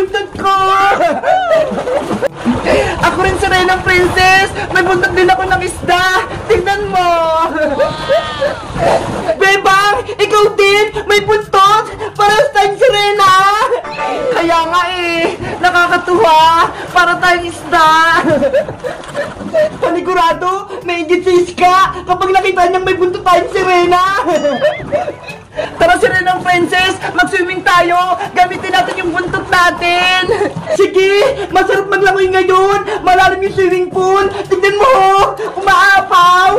buntot ko! Ako rin si Renang Princess! May buntot din ako ng isda! Tignan mo! Bebang! Ikaw din! May buntot! Para tayong si Rena! Kaya nga eh! Nakakatuwa! Para tayong isda! Panigurado! May igit si Iska! Kapag nakita niyang may buntot tayong si Rena! Tara si Renang Princess! Mag-swimming tayo! Gamitin natin yung buntot natin! Sige! Masarap maglangoy ngayon! Malalim yung swimming pool! Tignan mo! Umaapaw!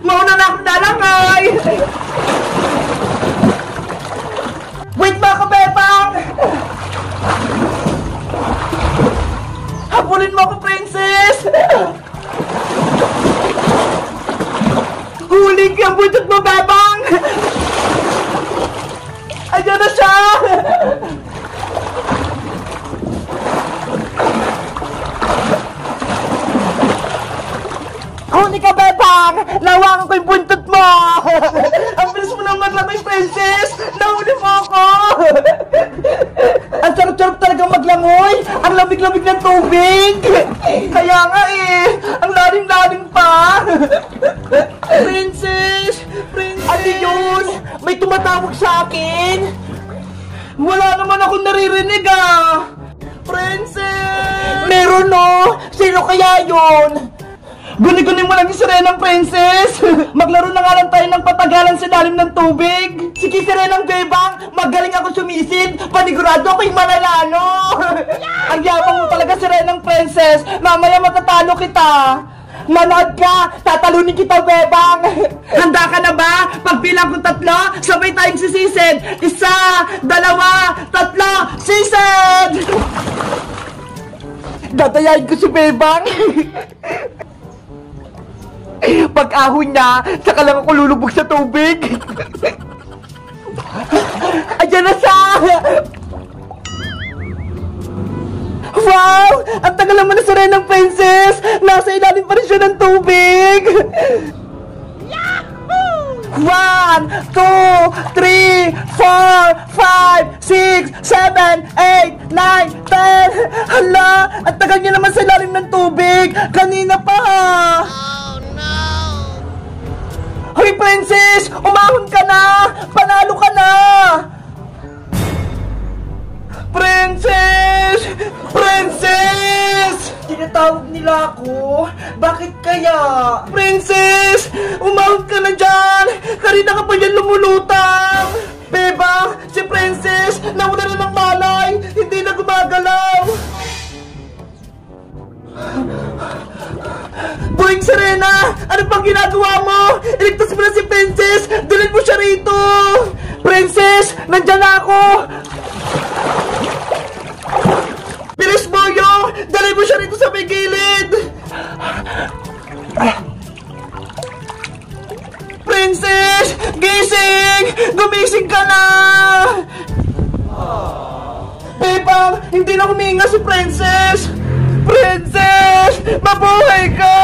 Mauna na akong lalangoy! Wait mga kabebang! Habulin mo ako, Princess! Huli ka ang buntot mo, bebang! Ayan na siya! Huli ka, bebang! Nawakan ko yung buntot mo! Ang bilis mo naman lang, Princess! Nahuli mo ako! Ang sarap-sarap talagang maglangoy! Ang lamig-lamig ng tubig! Kaya nga eh! Ang lalim-lalim pa! Princess! Princess! Ano yun? May tumatawag sa akin? Wala naman akong naririnig ah! Princess! Meron no! Sino kaya yun? Guni-guni mo lang yung Serenang Princess! Maglaro na nga lang tayo ng patagalan sa lalim ng tubig! Sige Serenang Bebang! Magaling ako sumisid! Panigurado ako'y mananalo! Ang yabang mo talaga Serenang Princess! Mamaya matatalo kita! Manood ka! Tatalunin kita, Bebang! Handa ka na ba? Pagbilang ko 3, sabay tayong sisisid! 1, 2, 3, sisid! Dadayain ko si Bebang! Pag-ahon niya, saka lang ako lulubog sa tubig! Ayan na siya! Wow! Ang tagal naman na Serenang Princess! Nasa ilalim pa rin siya ng tubig! Yahoo! 1, 2, 3, 4, 5, 6, 7, 8, 9, 10! Hala! Ang tagal niya naman sa ilalim ng tubig! Kanina pa! Oh no! Hoy Princess! Umahon ka na! Panalo ka na! Princess! Princess! Tinatawag nila ako? Bakit kaya? Princess! Umahon ka na dyan! Kanina ka pa dyan lumulutang! Beba! Si Princess! Nawala na ng malay! Hindi na gumagalaw! Boing Serena! Ano pang ginagawa mo? Iligtas mo na si Princess! Dalhin mo siya rito! Princess! Nandyan na ako! Bilis mo yo! Dalhin mo siya rito sa may gilid! Princess! Gising! Gumising ka na! Bebang! Hindi na huminga si Princess! Princess! Mabuhay ka!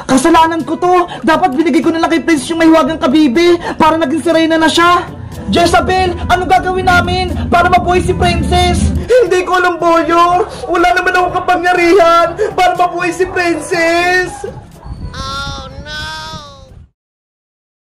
Kasalanan ko to! Dapat binigay ko na lang kay Princess yung mahiwagang kabibi para naging Serena na siya! Jezabel, ano gagawin namin para mabuhay si Princess? Hindi ko alam, Boyo! Wala naman akong kapangyarihan para mabuhay si Princess!